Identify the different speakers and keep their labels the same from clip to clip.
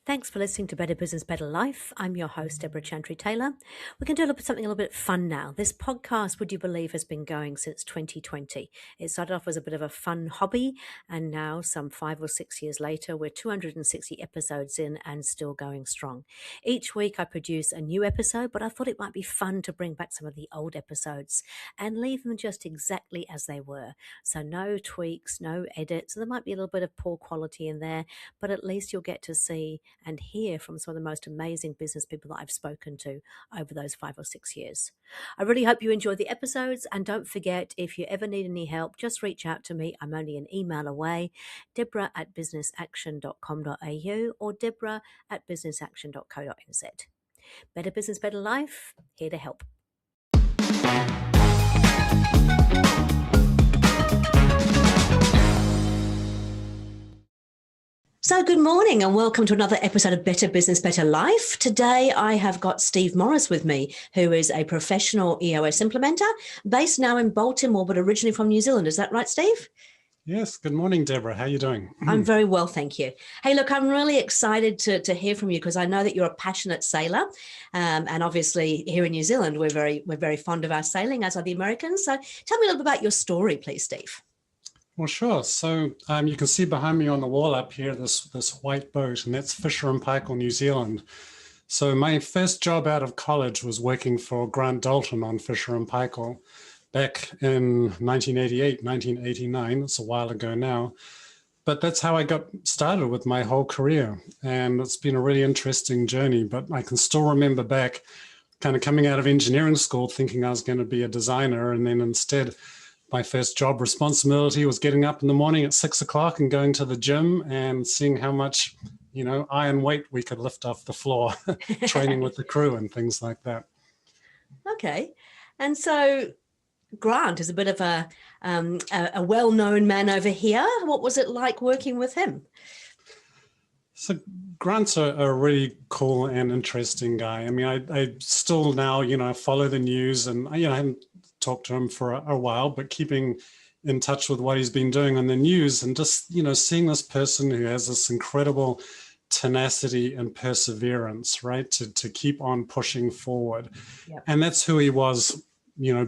Speaker 1: Thanks for listening to Better Business, Better Life. I'm your host, Deborah Chantry-Taylor. We're going to do something a little bit fun now. This podcast, would you believe, has been going since 2020. It started off as a bit of a fun hobby, and now some 5 or 6 years later, we're 260 episodes in and still going strong. Each week I produce a new episode, but I thought it might be fun to bring back some of the old episodes and leave them just exactly as they were. So no tweaks, no edits. So there might be a little bit of poor quality in there, but at least you'll get to see and hear from some of the most amazing business people that I've spoken to over those 5 or 6 years. I really hope you enjoy the episodes, and don't forget, if you ever need any help, just reach out to me. I'm only an email away, deborah@businessaction.com.au or deborah@businessaction.co.nz. Better Business, Better Life, here to help. So good morning and welcome to another episode of Better Business, Better Life. Today I have got Steve Morris with me, who is a professional EOS implementer based now in Baltimore, but originally from New Zealand. Is that right, Steve?
Speaker 2: Yes. Good morning, Deborah. How are you doing?
Speaker 1: I'm very well, thank you. Hey, look, I'm really excited to hear from you because I know that you're a passionate sailor. And obviously here in New Zealand, we're very fond of our sailing, as are the Americans. So tell me a little bit about your story, please, Steve.
Speaker 2: Well, sure. So you can see behind me on the wall up here, this white boat, and that's Fisher and Paykel, New Zealand. So my first job out of college was working for Grant Dalton on Fisher and Paykel back in 1988, 1989. It's a while ago now. But that's how I got started with my whole career. And it's been a really interesting journey. But I can still remember back kind of coming out of engineering school thinking I was going to be a designer, and then instead my first job responsibility was getting up in the morning at 6 o'clock and going to the gym and seeing how much, iron weight we could lift off the floor, training with the crew and things like that.
Speaker 1: Okay. And so Grant is a bit of a well-known man over here. What was it like working with him?
Speaker 2: So Grant's a really cool and interesting guy. I mean, I still now, follow the news, and I haven't talked to him for a while, but keeping in touch with what he's been doing on the news, and just, seeing this person who has this incredible tenacity and perseverance, right, to keep on pushing forward. Yep. And that's who he was,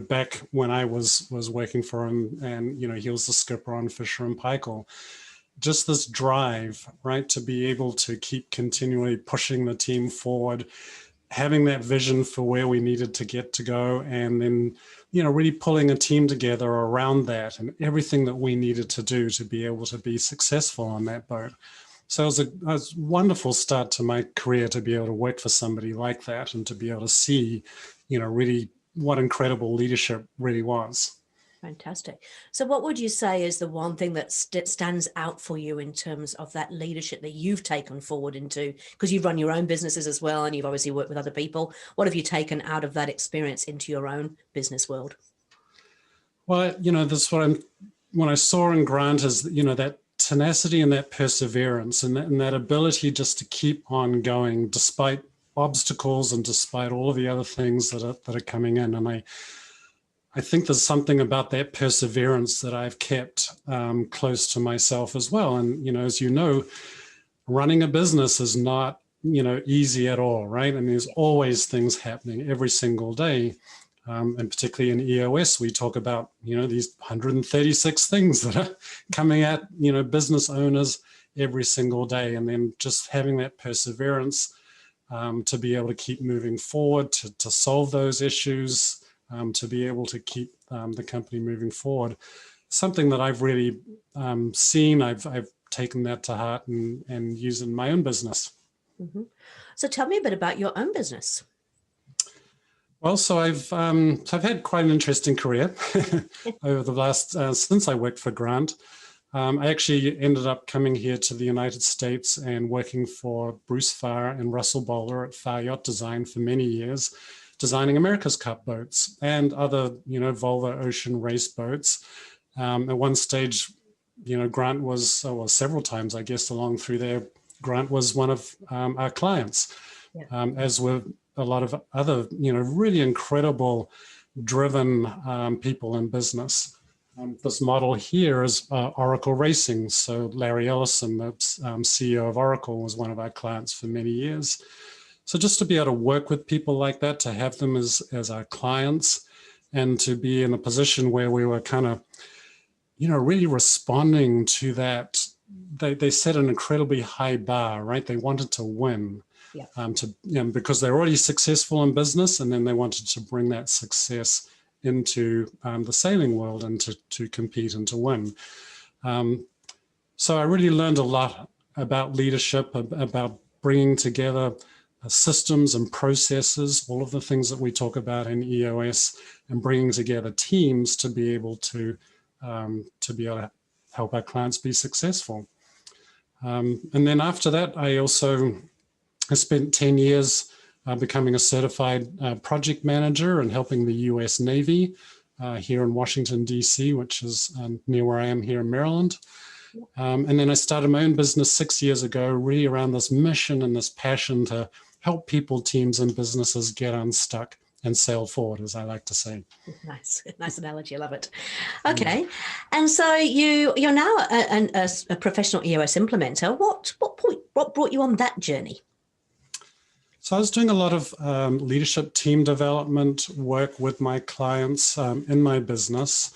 Speaker 2: back when I was working for him, and, he was the skipper on Fisher and Paykel. Just this drive, right, to be able to keep continually pushing the team forward, having that vision for where we needed to get to go, and then, really pulling a team together around that and everything that we needed to do to be able to be successful on that boat. So it was a wonderful start to my career to be able to work for somebody like that and to be able to see, really what incredible leadership really was.
Speaker 1: Fantastic. So what would you say is the one thing that stands out for you in terms of that leadership that you've taken forward into, because you've run your own businesses as well, and you've obviously worked with other people. What have you taken out of that experience into your own business world?
Speaker 2: Well, that's what I saw in Grant is, that tenacity and that perseverance and that ability just to keep on going despite obstacles and despite all of the other things that are coming in. And I think there's something about that perseverance that I've kept close to myself as well. And, as running a business is not, easy at all, right? I mean, there's always things happening every single day. And particularly in EOS, we talk about, these 136 things that are coming at, business owners every single day. And then just having that perseverance to be able to keep moving forward, to solve those issues, to be able to keep the company moving forward. Something that I've really seen, I've taken that to heart and used in my own business.
Speaker 1: Mm-hmm. So tell me a bit about your own business.
Speaker 2: Well, so I've had quite an interesting career over the last, since I worked for Grant. I actually ended up coming here to the United States and working for Bruce Farr and Russell Bowler at Farr Yacht Design for many years, designing America's Cup boats and other, Volvo ocean race boats. At one stage, Grant was, well, several times, I guess, along through there, Grant was one of our clients, as were a lot of other, really incredible, driven people in business. This model here is Oracle Racing. So Larry Ellison, the CEO of Oracle, was one of our clients for many years. So just to be able to work with people like that, to have them as our clients, and to be in a position where we were kind of, really responding to that. They set an incredibly high bar, right? They wanted to win.
Speaker 1: Yeah.
Speaker 2: Because they're already successful in business, and then they wanted to bring that success into the sailing world and to compete and to win. So I really learned a lot about leadership, about bringing together systems and processes, all of the things that we talk about in EOS, and bringing together teams to be able to help our clients be successful. And then after that, I spent 10 years becoming a certified project manager and helping the US Navy here in Washington, DC, which is near where I am here in Maryland. And then I started my own business 6 years ago, really around this mission and this passion to help people, teams, and businesses get unstuck and sail forward, as I like to say.
Speaker 1: Nice analogy. I love it. Okay, and so you're now a professional EOS implementer. What brought you on that journey?
Speaker 2: So I was doing a lot of leadership team development work with my clients in my business,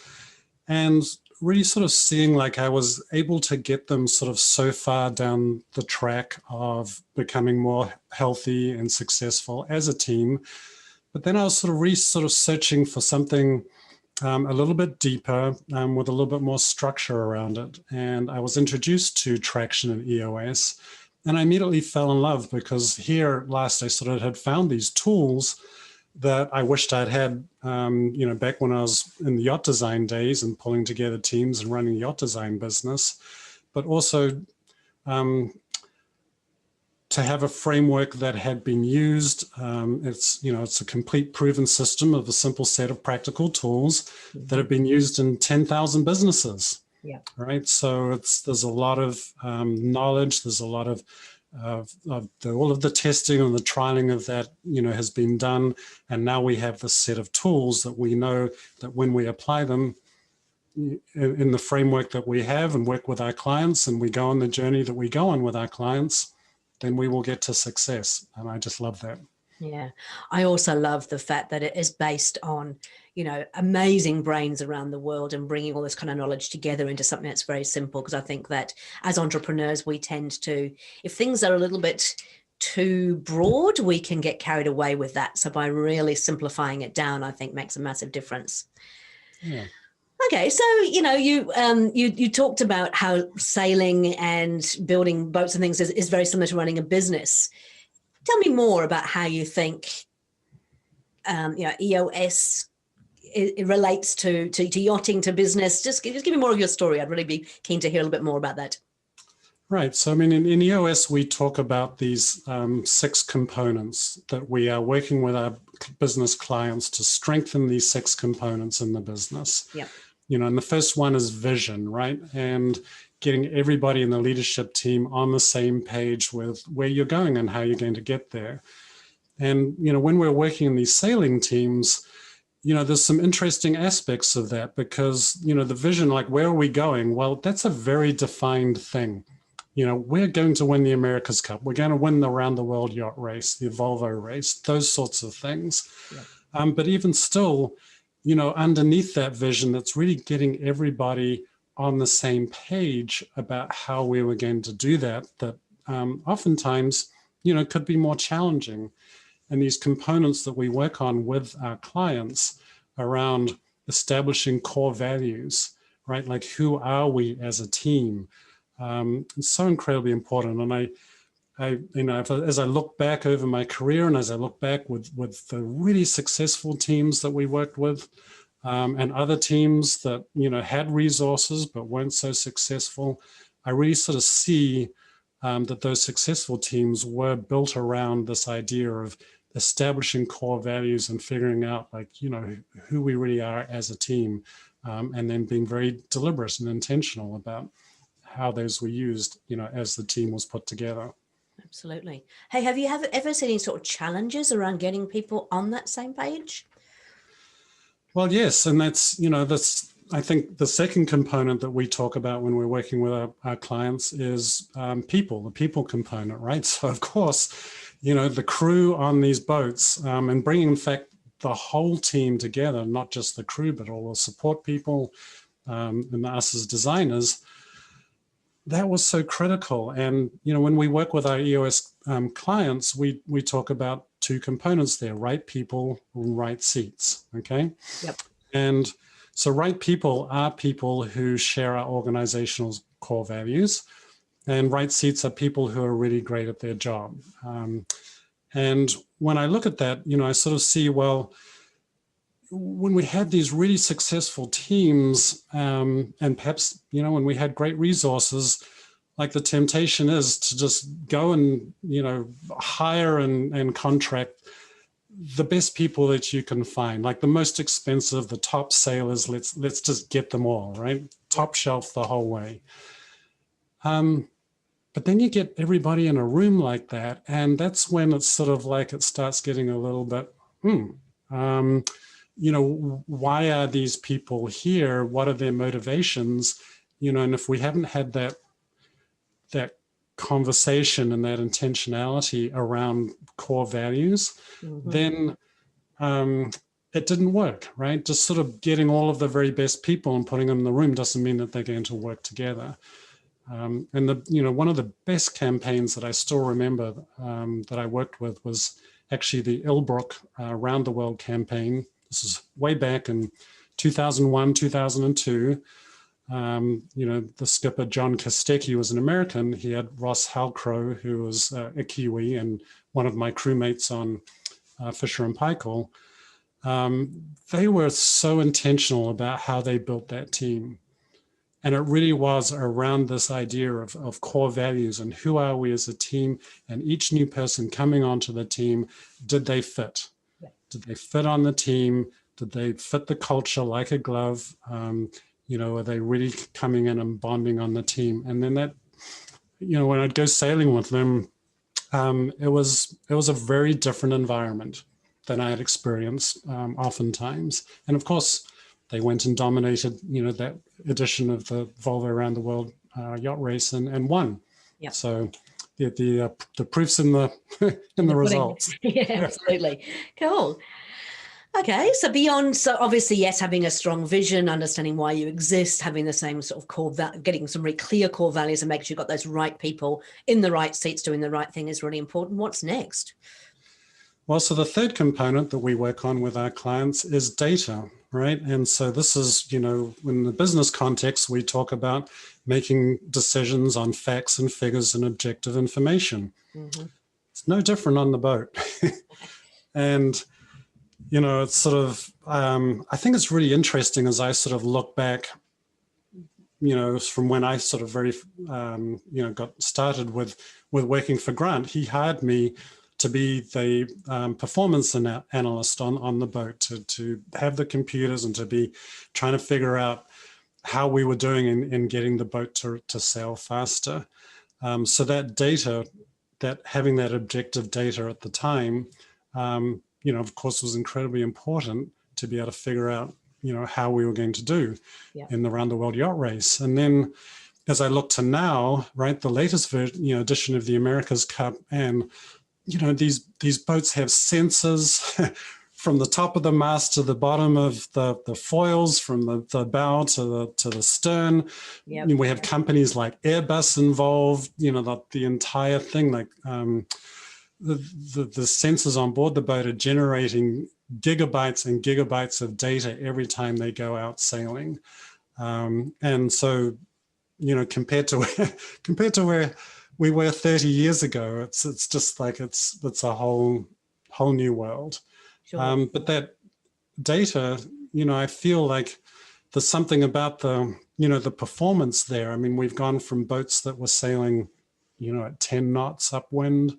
Speaker 2: and really sort of seeing like I was able to get them sort of so far down the track of becoming more healthy and successful as a team. But then I was sort of searching for something a little bit deeper with a little bit more structure around it. And I was introduced to traction in EOS, and I immediately fell in love, because here at last I sort of had found these tools that I wished I'd had, back when I was in the yacht design days and pulling together teams and running the yacht design business, but also to have a framework that had been used. It's a complete proven system of a simple set of practical tools that have been used in 10,000 businesses.
Speaker 1: Yeah.
Speaker 2: Right. So there's a lot of knowledge. There's a lot of all of the testing and the trialing of that, has been done. And now we have this set of tools that we know that when we apply them in the framework that we have and work with our clients, and we go on the journey that we go on with our clients, then we will get to success. And I just love that.
Speaker 1: Yeah. I also love the fact that it is based on, amazing brains around the world, and bringing all this kind of knowledge together into something that's very simple. Because I think that as entrepreneurs, we tend to, if things are a little bit too broad, we can get carried away with that. So by really simplifying it down, I think makes a massive difference.
Speaker 2: Yeah.
Speaker 1: Okay, so you talked about how sailing and building boats and things is very similar to running a business. Tell me more about how you think EOS it relates to yachting, to business. Just give me more of your story. I'd really be keen to hear a little bit more about that.
Speaker 2: Right. So, I mean, in EOS, we talk about these 6 components that we are working with our business clients to strengthen these 6 components in the business.
Speaker 1: Yeah.
Speaker 2: And the first one is vision, right? And getting everybody in the leadership team on the same page with where you're going and how you're going to get there. And, when we're working in these sailing teams, there's some interesting aspects of that, because, the vision, like, where are we going? Well, that's a very defined thing. We're going to win the America's Cup. We're going to win the Round the World Yacht Race, the Volvo race, those sorts of things. Yeah. But even still, underneath that vision, that's really getting everybody on the same page about how we were going to do that oftentimes, could be more challenging. And these components that we work on with our clients around establishing core values, right? Like, who are we as a team? It's so incredibly important. And as I look back over my career, and as I look back with the really successful teams that we worked with, and other teams that, had resources but weren't so successful, I really sort of see that those successful teams were built around this idea of establishing core values and figuring out, like, who we really are as a team, and then being very deliberate and intentional about how those were used, as the team was put together.
Speaker 1: Absolutely. Hey, have you ever seen any sort of challenges around getting people on that same page?
Speaker 2: Well, yes, and that's I think the second component that we talk about when we're working with our clients is people, the people component, right? So of course, the crew on these boats and bringing, in fact, the whole team together, not just the crew, but all the support people and us as designers, that was so critical. And, when we work with our EOS clients, we talk about two components there, right people, right seats, okay?
Speaker 1: Yep.
Speaker 2: And so right people are people who share our organizational core values, and right seats are people who are really great at their job. And when I look at that, I sort of see, well, when we had these really successful teams, and perhaps, when we had great resources, like the temptation is to just go and, hire and contract the best people that you can find, like the most expensive, the top sailors, let's just get them all, right? Top shelf the whole way. But then you get everybody in a room like that, and that's when it's sort of like it starts getting a little bit, why are these people here? What are their motivations? And if we haven't had that conversation and that intentionality around core values, then it didn't work, right? Just sort of getting all of the very best people and putting them in the room doesn't mean that they're going to work together. And one of the best campaigns that I still remember that I worked with was actually the Ilbrook Round the World campaign. This is way back in 2001, 2002. The skipper, John Kostecki, was an American. He had Ross Halcrow, who was a Kiwi and one of my crewmates on Fisher and Paykel. They were so intentional about how they built that team. And it really was around this idea of core values and who are we as a team, and each new person coming onto the team, did they fit? Yeah. Did they fit on the team? Did they fit the culture like a glove? Are they really coming in and bonding on the team? And then that, when I'd go sailing with them, it was a very different environment than I had experienced oftentimes. And of course, they went and dominated, that edition of the Volvo Around the World yacht race and won. Yep. So the proof's in the in the results.
Speaker 1: Yeah, absolutely. Cool. Okay, so obviously, yes, having a strong vision, understanding why you exist, having the same sort of core, getting some really clear core values and making sure you've got those right people in the right seats doing the right thing is really important. What's next?
Speaker 2: Well, so the third component that we work on with our clients is data, right? And so this is, in the business context, we talk about making decisions on facts and figures and objective information. Mm-hmm. It's no different on the boat. And it's sort of, I think it's really interesting as I sort of look back, from when I sort of got started with working for Grant. He hired me to be the performance analyst on the boat, to have the computers and to be trying to figure out how we were doing in getting the boat to sail faster. So that data, that having that objective data at the time, of course, was incredibly important to be able to figure out, how we were going to do in the Round the World Yacht Race. And then as I look to now, right, the latest edition of the America's Cup, and these boats have sensors from the top of the mast to the bottom of the foils, from the bow to the stern. Yep. We have companies like Airbus involved. The entire thing, like the sensors on board the boat are generating gigabytes and gigabytes of data every time they go out sailing. And so, compared to where we were 30 years ago, it's just like it's a whole new world. Sure. But that data, I feel like there's something about the performance there. I mean, we've gone from boats that were sailing, at 10 knots upwind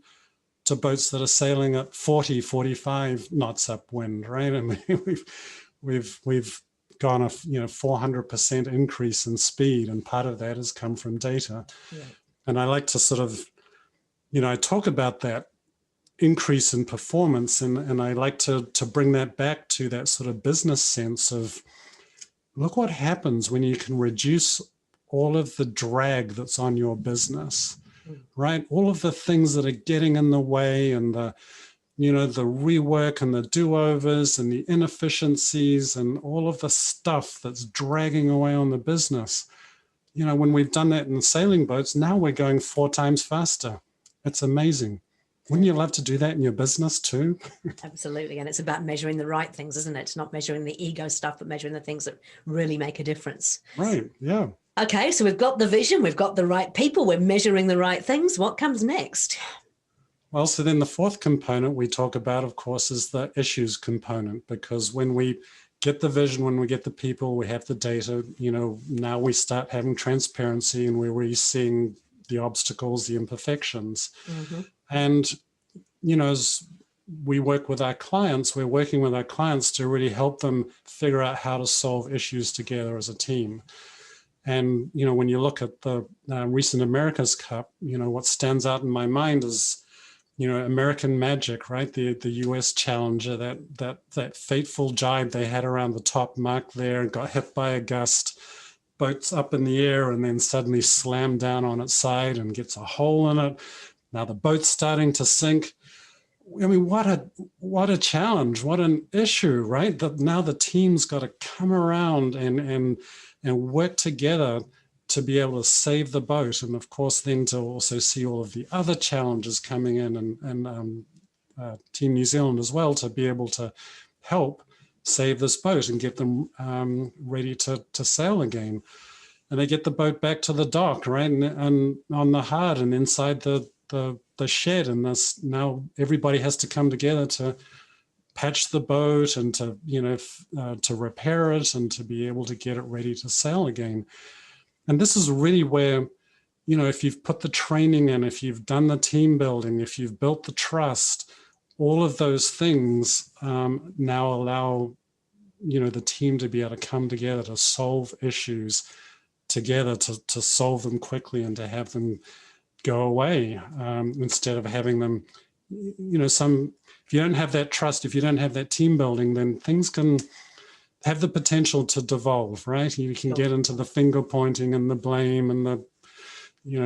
Speaker 2: to boats that are sailing at 40, 45 knots upwind, right? I mean, we've gone a 400% increase in speed, and part of that has come from data. Yeah. And I like to sort of, I talk about that increase in performance, and I like to bring that back to that sort of business sense of, look what happens when you can reduce all of the drag that's on your business, right? All of the things that are getting in the way, and the rework and the do-overs and the inefficiencies and all of the stuff that's dragging away on the business. When we've done that in sailing boats, now we're going 4 times faster. It's amazing. Wouldn't you love to do that in your business too?
Speaker 1: Absolutely. And it's about measuring the right things, isn't it? It's not measuring the ego stuff, but measuring the things that really make a difference.
Speaker 2: Right. Yeah.
Speaker 1: Okay. So we've got the vision, we've got the right people, we're measuring the right things. What comes next?
Speaker 2: Well, so then the fourth component we talk about, of course, is the issues component, because when we get the vision, when we get the people, we have the data, now we start having transparency, and we're really seeing the obstacles, the imperfections. And, as we work with our clients, we're working with our clients to really help them figure out how to solve issues together as a team. And, when you look at the recent America's Cup, what stands out in my mind is, American Magic, right? The US Challenger, that fateful jibe they had around the top mark there, and got hit by a gust, boat's up in the air, and then suddenly slammed down on its side and gets a hole in it. Now the boat's starting to sink. I mean, what a challenge, what an issue, right? That now the team's got to come around and work together to be able to save the boat. And of course, then to also see all of the other challenges coming in, and Team New Zealand as well, to be able to help save this boat and get them ready to sail again. And they get the boat back to the dock, right? And on the hard and inside the shed. And this, now everybody has to come together to patch the boat and to, to repair it and to be able to get it ready to sail again. And this is really where, if you've put the training in, if you've done the team building, if you've built the trust, all of those things now allow, the team to be able to come together to solve issues together, to solve them quickly and to have them go away, instead of having them, if you don't have that trust, if you don't have that team building, then things can have the potential to devolve, right? You can get into the finger pointing and the blame and the,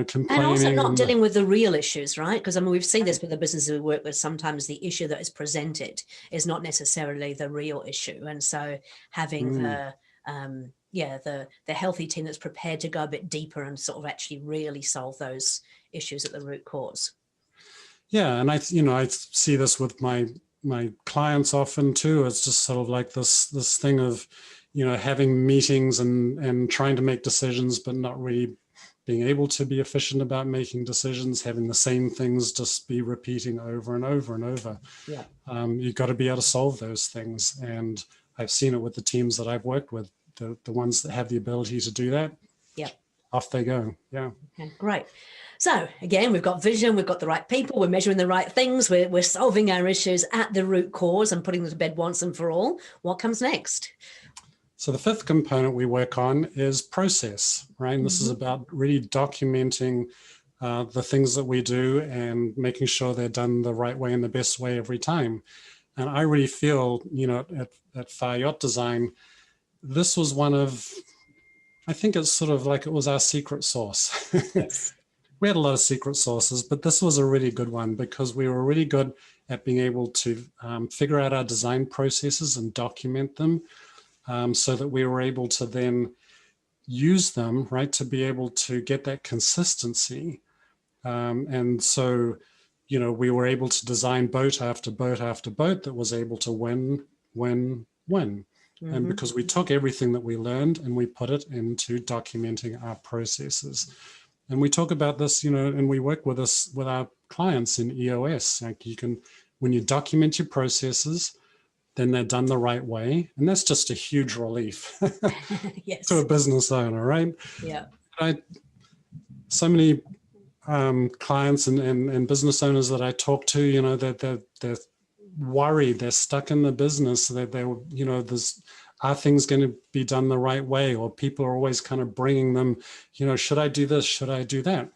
Speaker 2: complaining.
Speaker 1: And also not dealing with the real issues, right? Because we've seen this with the businesses we work with. Sometimes the issue that is presented is not necessarily the real issue. And so having the healthy team that's prepared to go a bit deeper and sort of actually really solve those issues at the root cause.
Speaker 2: Yeah, and I see this with my clients often too. It's just sort of like this thing of, having meetings and trying to make decisions, but not really being able to be efficient about making decisions, having the same things just be repeating over and over and over.
Speaker 1: Yeah.
Speaker 2: You've got to be able to solve those things. And I've seen it with the teams that I've worked with, the ones that have the ability to do that.
Speaker 1: Yeah.
Speaker 2: Off they go. Yeah.
Speaker 1: Okay, great. So again, we've got vision, we've got the right people, we're measuring the right things, we're solving our issues at the root cause and putting them to bed once and for all. What comes next?
Speaker 2: So the fifth component we work on is process, right? And this is about really documenting the things that we do and making sure they're done the right way and the best way every time. And I really feel, at Far Yacht Design, this was one of, I think it's sort of like it was our secret sauce.
Speaker 1: Yes.
Speaker 2: We had a lot of secret sauces, but this was a really good one because we were really good at being able to figure out our design processes and document them, so that we were able to then use them, right, to be able to get that consistency. And so, we were able to design boat after boat after boat that was able to win. And because we took everything that we learned and we put it into documenting our processes. And we talk about this, and we work with our clients in EOS. Like when you document your processes, then they're done the right way. And that's just a huge relief
Speaker 1: Yes.
Speaker 2: to a business owner, right?
Speaker 1: Yeah.
Speaker 2: So many clients and business owners that I talk to, they're worried, they're stuck in the business, that are things going to be done the right way? Or people are always kind of bringing them, should I do this? Should I do that?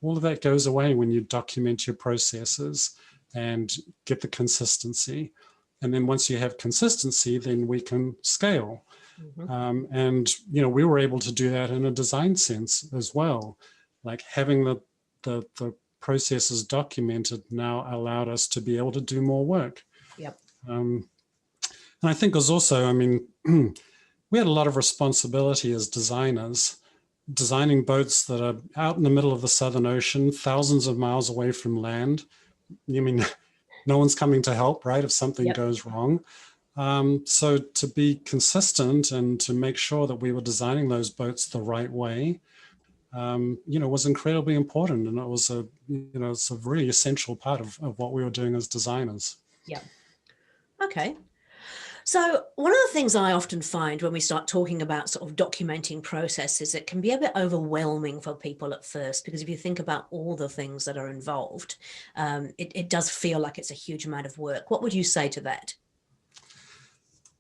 Speaker 2: All of that goes away when you document your processes and get the consistency. And then once you have consistency, then we can scale. And, we were able to do that in a design sense as well. Like having the processes documented now allowed us to be able to do more work.
Speaker 1: Yep.
Speaker 2: And I think it was also, we had a lot of responsibility as designers, designing boats that are out in the middle of the Southern Ocean, thousands of miles away from land. No one's coming to help, right, if something goes wrong. So to be consistent and to make sure that we were designing those boats the right way, was incredibly important. And it was it's a really essential part of what we were doing as designers.
Speaker 1: Yeah. Okay. So one of the things I often find when we start talking about sort of documenting processes, it can be a bit overwhelming for people at first, because if you think about all the things that are involved, it does feel like it's a huge amount of work. What would you say to that?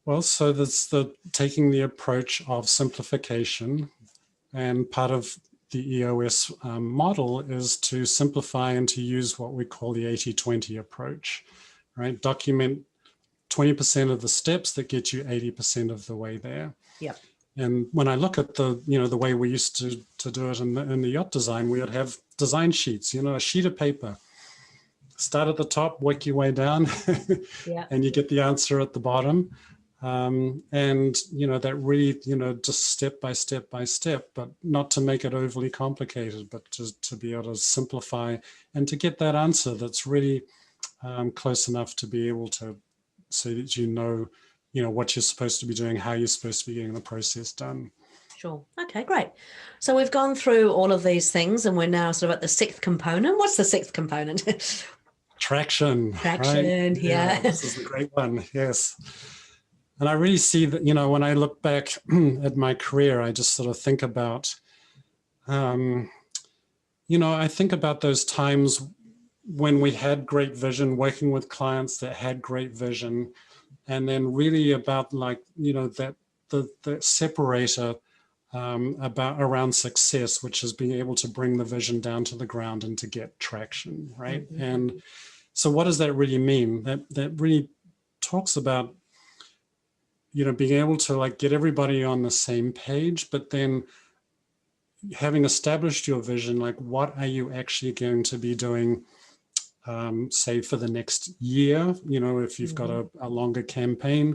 Speaker 2: Well, so that's taking the approach of simplification, and part of the EOS model is to simplify and to use what we call the 80-20 approach, right? Document 20% of the steps that get you 80% of the way there.
Speaker 1: Yep.
Speaker 2: And when I look at the way we used to do it in the yacht design, we would have design sheets, a sheet of paper. Start at the top, work your way down, and you get the answer at the bottom. And, that really, just step by step, but not to make it overly complicated, but to be able to simplify and to get that answer that's really close enough to be able to, so that what you're supposed to be doing, how you're supposed to be getting the process done.
Speaker 1: Sure. Okay, great. So we've gone through all of these things and we're now sort of at the sixth component. What's the sixth component?
Speaker 2: Traction.
Speaker 1: Traction,
Speaker 2: right?
Speaker 1: yeah.
Speaker 2: This is the great one, yes. And I really see that, when I look back at my career, I just sort of think about, I think about those times when we had great vision, working with clients that had great vision, and then really about that the separator around success, which is being able to bring the vision down to the ground and to get traction, right? Mm-hmm. And so what does that really mean? That really talks about, being able to get everybody on the same page, but then having established your vision, what are you actually going to be doing, say for the next year, if you've got a longer campaign,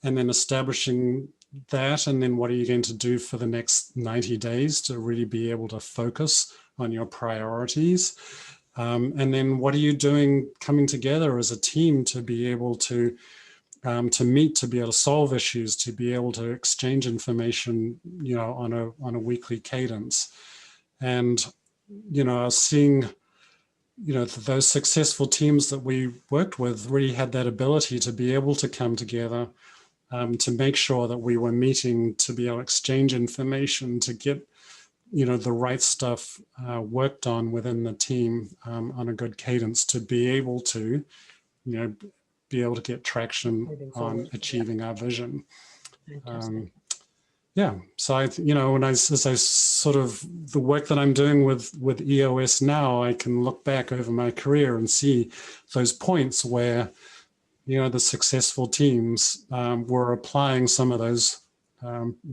Speaker 2: and then establishing that, and then what are you going to do for the next 90 days to really be able to focus on your priorities. And then what are you doing coming together as a team to be able to meet, to be able to solve issues, to be able to exchange information, on a weekly cadence. And, seeing, those successful teams that we worked with really had that ability to be able to come together, to make sure that we were meeting, to be able to exchange information, to get, the right stuff worked on within the team on a good cadence, to be able to, be able to get traction on achieving our vision. So as I sort of, the work that I'm doing with EOS now, I can look back over my career and see those points where, the successful teams were applying some of those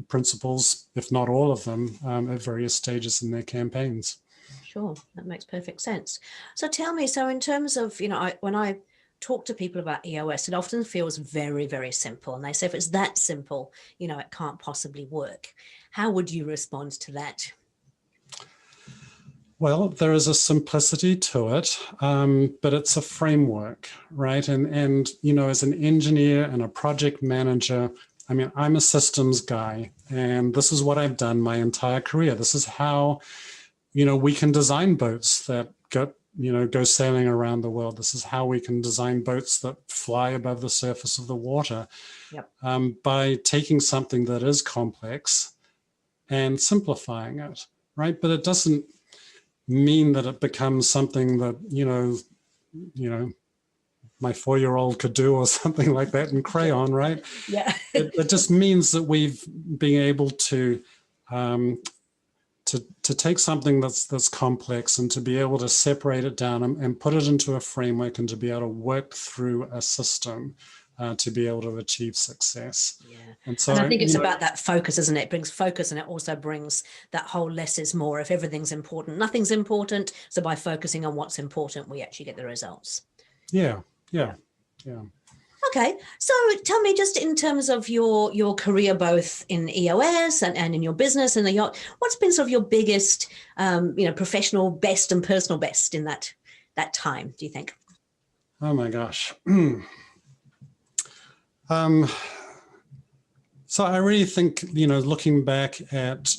Speaker 2: principles, if not all of them, at various stages in their campaigns.
Speaker 1: Sure, that makes perfect sense. So tell me, so in terms of, when I talk to people about EOS, it often feels very, very simple. And they say, if it's that simple, it can't possibly work. How would you respond to that?
Speaker 2: Well, there is a simplicity to it, but it's a framework, right? And as an engineer and a project manager, I'm a systems guy, and this is what I've done my entire career. This is how, we can design boats that go sailing around the world. This is how we can design boats that fly above the surface of the water.
Speaker 1: Yep.
Speaker 2: By taking something that is complex and simplifying it, right? But it doesn't mean that it becomes something that, my 4-year-old could do or something like that in crayon, right?
Speaker 1: Yeah.
Speaker 2: It just means that we've been able to take something that's complex and to be able to separate it down and put it into a framework, and to be able to work through a system to be able to achieve success.
Speaker 1: Yeah.
Speaker 2: And so,
Speaker 1: and I think it's about that focus, isn't it? It brings focus, and it also brings that whole less is more. If everything's important, nothing's important. So by focusing on what's important, we actually get the results.
Speaker 2: Yeah.
Speaker 1: Okay, so tell me, just in terms of your career, both in EOS and in your business and the yacht, what's been sort of your biggest, professional best and personal best in that time, do you think?
Speaker 2: Oh my gosh. So I really think, looking back at,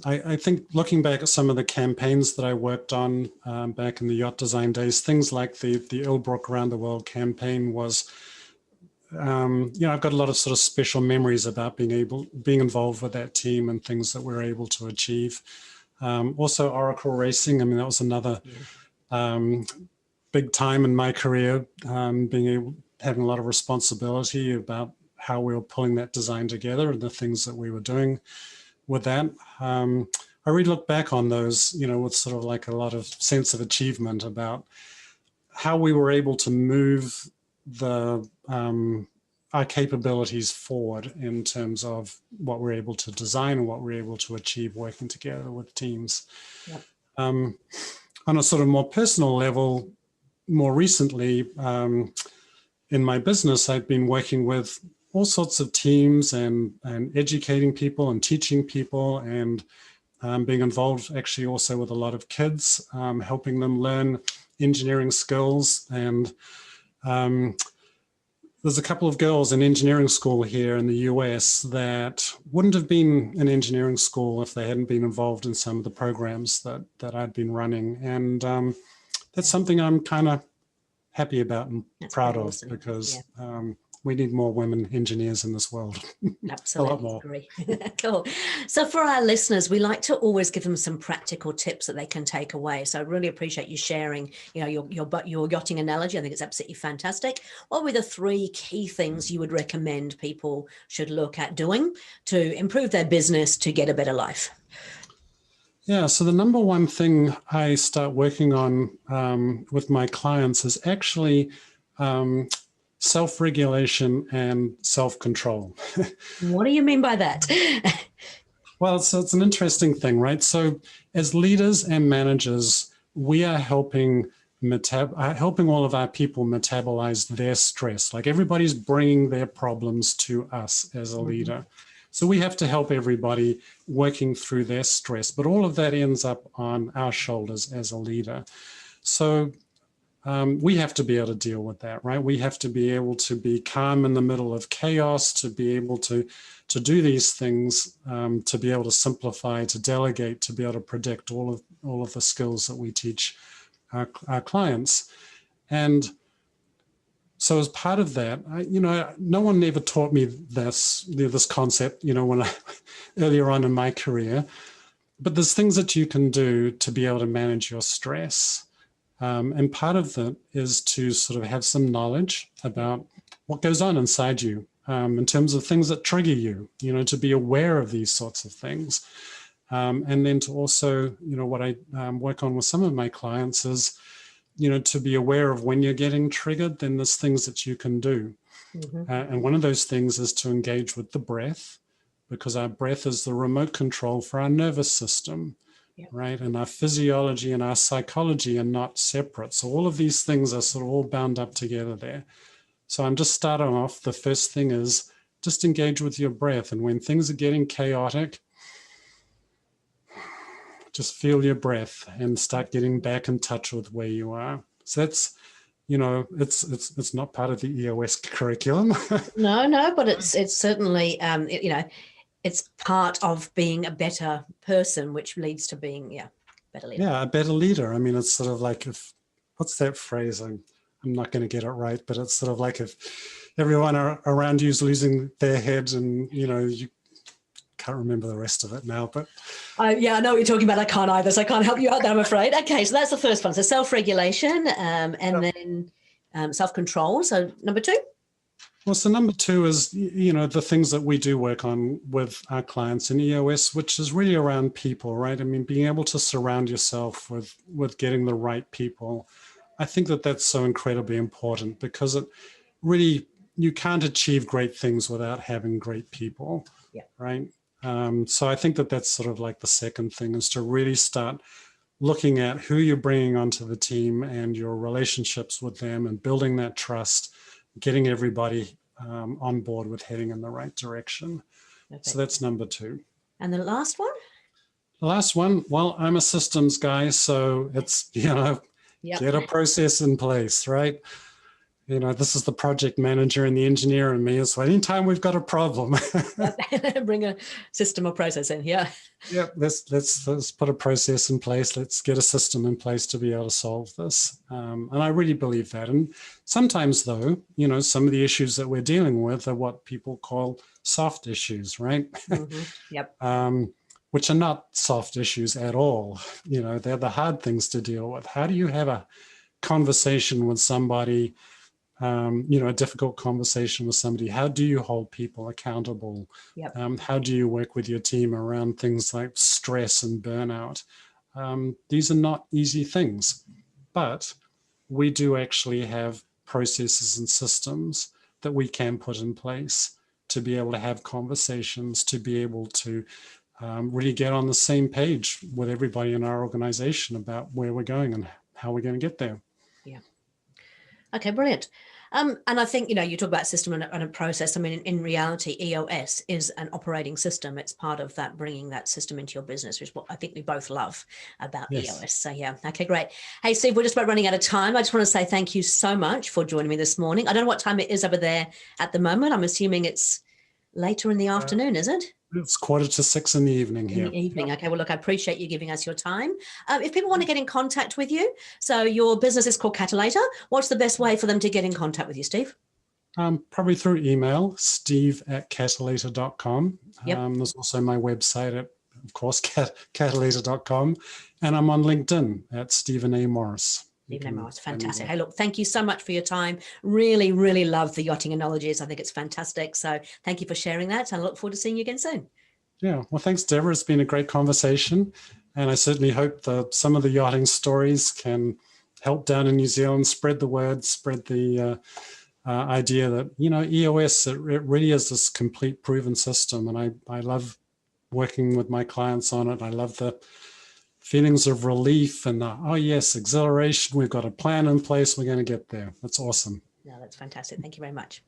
Speaker 2: I think looking back at some of the campaigns that I worked on back in the yacht design days, things like the Ilbrook Around the World campaign was, I've got a lot of sort of special memories about being involved with that team and things that we were able to achieve. Also Oracle Racing, I mean, that was another big time in my career, having a lot of responsibility about how we were pulling that design together and the things that we were doing with that. I really look back on those, with sort of like a lot of sense of achievement about how we were able to move our capabilities forward in terms of what we're able to design and what we're able to achieve working together with teams.
Speaker 1: Yep.
Speaker 2: On a sort of more personal level, more recently, in my business, I've been working with all sorts of teams and educating people and teaching people and being involved actually also with a lot of kids, helping them learn engineering skills. And there's a couple of girls in engineering school here in the US that wouldn't have been in engineering school if they hadn't been involved in some of the programs that I'd been running. And that's something I'm kind of happy about and proud of,
Speaker 1: awesome.
Speaker 2: Because we need more women engineers in this world.
Speaker 1: Absolutely.
Speaker 2: A lot more.
Speaker 1: Agree. Cool. So for our listeners, we like to always give them some practical tips that they can take away. So I really appreciate you sharing, your yachting analogy. I think it's absolutely fantastic. What were the 3 key things you would recommend people should look at doing to improve their business to get a better life?
Speaker 2: Yeah, so the number one thing I start working on with my clients is actually self-regulation and self-control.
Speaker 1: What do you mean by that?
Speaker 2: Well, so it's an interesting thing, right? So as leaders and managers, we are helping all of our people metabolize their stress. Like everybody's bringing their problems to us as a leader. So we have to help everybody working through their stress, but all of that ends up on our shoulders as a leader. So we have to be able to deal with that, right? We have to be able to be calm in the middle of chaos, to be able to do these things, to be able to simplify, to delegate, to be able to predict, all of the skills that we teach our clients. And so as part of that, no one ever taught me this concept, when earlier on in my career, but there's things that you can do to be able to manage your stress. And part of that is to sort of have some knowledge about what goes on inside you in terms of things that trigger you, to be aware of these sorts of things. And then to also, what I work on with some of my clients is, to be aware of when you're getting triggered, then there's things that you can do. And one of those things is to engage with the breath, because our breath is the remote control for our nervous system. Right? And our physiology and our psychology are not separate. So all of these things are sort of all bound up together there. So I'm just starting off. The first thing is just engage with your breath. And when things are getting chaotic, just feel your breath and start getting back in touch with where you are. So that's, it's not part of the EOS curriculum.
Speaker 1: No, but it's certainly, it's part of being a better person, which leads to being, better leader.
Speaker 2: Yeah, a better leader. I mean, it's sort of like what's that phrase? I'm not going to get it right, but it's sort of like if everyone around you is losing their heads and, you can't remember the rest of it now, but.
Speaker 1: I know what you're talking about. I can't either, so I can't help you out there, I'm afraid. Okay, so that's the first one. So self-regulation and then self-control. So number 2?
Speaker 2: Well, so number 2 is, the things that we do work on with our clients in EOS, which is really around people, right? I mean, being able to surround yourself with getting the right people. I think that that's so incredibly important because really, you can't achieve great things without having great people,
Speaker 1: Yeah.
Speaker 2: right? So I think that that's sort of like the second thing, is to really start looking at who you're bringing onto the team and your relationships with them, and building that trust, getting everybody on board with heading in the right direction.
Speaker 1: Perfect.
Speaker 2: So that's number 2.
Speaker 1: And the last one?
Speaker 2: The last one, well, I'm a systems guy, so it's,
Speaker 1: Yep.
Speaker 2: get a process in place, right? This is the project manager and the engineer and me. So anytime we've got a problem,
Speaker 1: bring a system or process in. Yeah.
Speaker 2: Yeah, let's put a process in place. Let's get a system in place to be able to solve this. And I really believe that. And sometimes, though, some of the issues that we're dealing with are what people call soft issues, right?
Speaker 1: Mm-hmm. Yep.
Speaker 2: Which are not soft issues at all. They're the hard things to deal with. How do you have a conversation with somebody? A difficult conversation with somebody. How do you hold people accountable?
Speaker 1: Yep.
Speaker 2: How do you work with your team around things like stress and burnout? These are not easy things, but we do actually have processes and systems that we can put in place to be able to have conversations, to be able to really get on the same page with everybody in our organization about where we're going and how we're going to get there.
Speaker 1: Yeah. Okay, brilliant. And I think, you talk about system and a process. I mean, in reality, EOS is an operating system. It's part of that, bringing that system into your business, which is what I think we both love about EOS. So yeah, okay, great. Hey, Steve, we're just about running out of time. I just want to say thank you so much for joining me this morning. I don't know what time it is over there at the moment. I'm assuming it's later in the afternoon, is it?
Speaker 2: It's 5:45 in the evening here.
Speaker 1: In the evening. Okay. Well, look, I appreciate you giving us your time. If people want to get in contact with you, so your business is called Catylator. What's the best way for them to get in contact with you, Steve?
Speaker 2: Probably through email, steve@catylator.com.
Speaker 1: Yep.
Speaker 2: There's also my website at, of course, catylator.com. And I'm on LinkedIn at Stephen A. Morris.
Speaker 1: Stephen A. Morris, fantastic. Hey, look, thank you so much for your time. Really, really love the yachting analogies. I think it's fantastic. So thank you for sharing that. I look forward to seeing you again soon.
Speaker 2: Yeah, well, thanks, Deborah. It's been a great conversation. And I certainly hope that some of the yachting stories can help down in New Zealand, spread the word, spread the idea that, EOS, it really is this complete proven system. And I love working with my clients on it. I love the feelings of relief and oh yes, exhilaration. We've got a plan in place. We're going to get there. That's awesome.
Speaker 1: No, that's fantastic. Thank you very much.